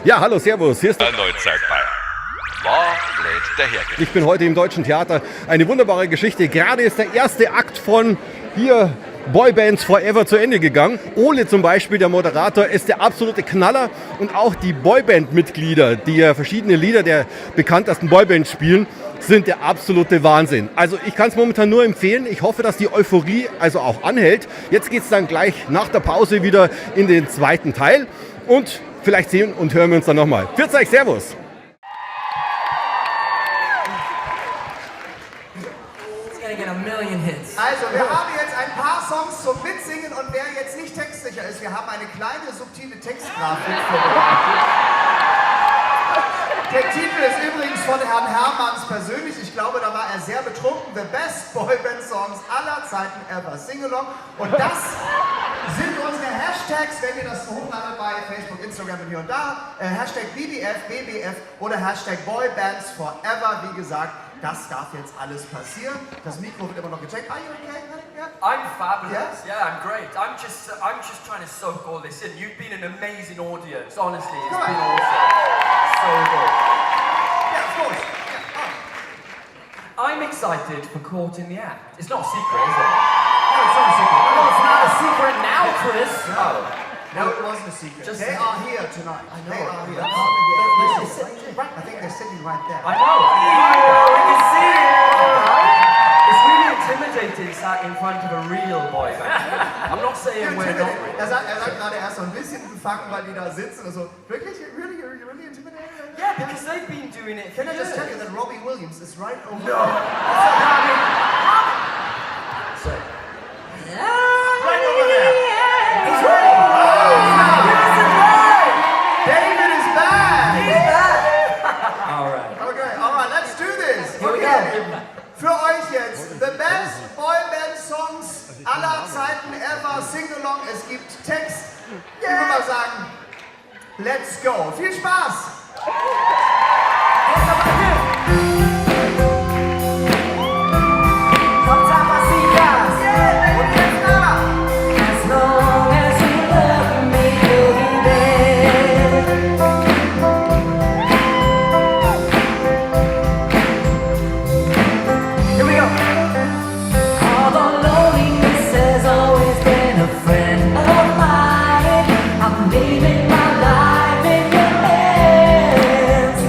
Ja, hallo, servus, hier ist der Neuzeit Bayern. War lädt daher. Ich bin heute im Deutschen Theater. Eine wunderbare Geschichte. Gerade ist der erste Akt von hier Boybands Forever zu Ende gegangen. Ole zum Beispiel, der Moderator, ist der absolute Knaller. Und auch die Boyband-Mitglieder, die ja verschiedene Lieder der bekanntesten Boybands spielen, sind der absolute Wahnsinn. Also ich kann es momentan nur empfehlen. Ich hoffe, dass die Euphorie also auch anhält. Jetzt geht es dann gleich nach der Pause wieder in den zweiten Teil. Und vielleicht sehen und hören wir uns dann nochmal. Pfiat euch, servus! Also, wir haben jetzt ein paar Songs zum Mitsingen und wer jetzt nicht textsicher ist, wir haben eine kleine subtile Textgrafik vorbereitet. Der Titel ist übrigens von Herrn Hermanns persönlich. Ich glaube, da war er sehr betrunken. The Best Boyband Songs aller Zeiten ever. Sing-along. Und das sind unsere Hashtags, wenn ihr das hochladet bei Facebook, Instagram und hier und da. Hashtag BBF, BBF oder Hashtag Boybands Forever. Wie gesagt, das darf jetzt alles passieren. Das Mikro wird immer noch gecheckt. Are you okay? Yeah? I'm fabulous. Yeah, I'm great. I'm just trying to soak all this in. You've been an amazing audience. Honestly, it's been awesome. So good. Yeah, of course. Yeah. Oh. I'm excited for Caught in the Act. It's not a secret, is it? No, it's not a secret. No, it's not a secret now, Chris. No, it wasn't a secret. Just they are here tonight. I know. They are here. I think they're sitting right there. I know. We can see it. It's really intimidating sat in front of a real boy band. I'm not saying we're not. Er sagt gerade, er ist so ein bisschen befangen, weil die da sitzen. Also, wirklich? Really? You're really intimidated? Yeah, because they've been doing it for Can I just years. tell you that Robbie Williams is right over there? So, Right over there. He's ready. David is back. All right, let's do this. Here we go. Für euch jetzt the best Boyband Songs aller Zeiten ever. Sing-along. Es gibt Text. Ich würde mal sagen, let's go. Viel Spaß. Leaving my life in your hands.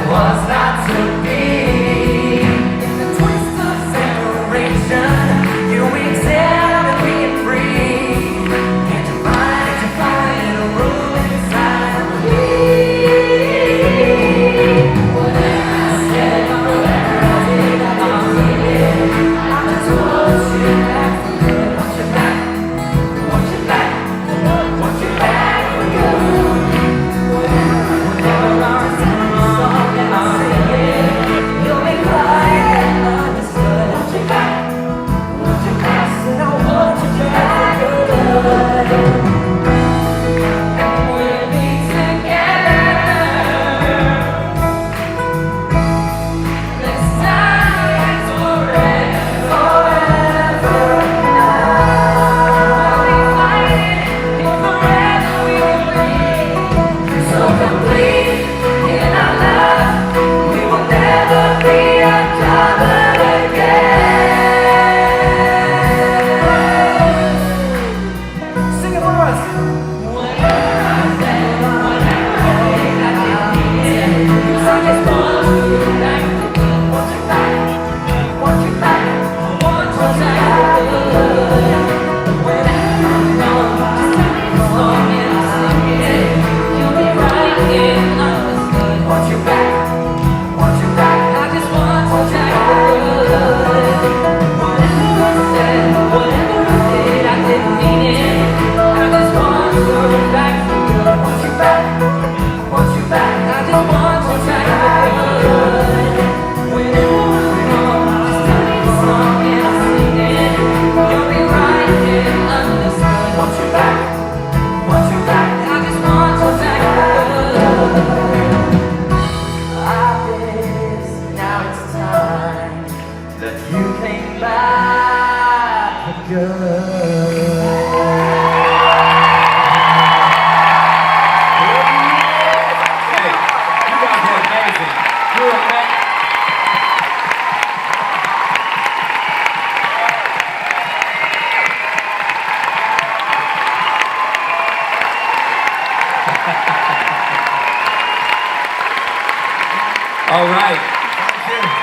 Was not to be in the twist of separation.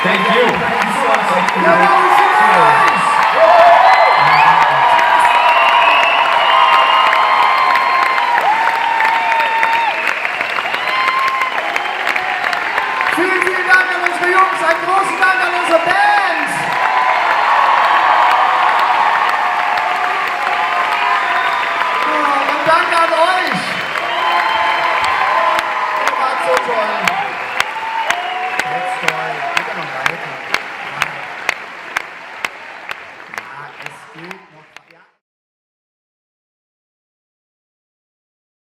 Thank you. Thank you so much. Thank you. Ja, Applaus! Vielen, vielen Dank an unsere Jungs, einen großen Dank an unsere Band. Und danke an euch. Ihr wart so toll.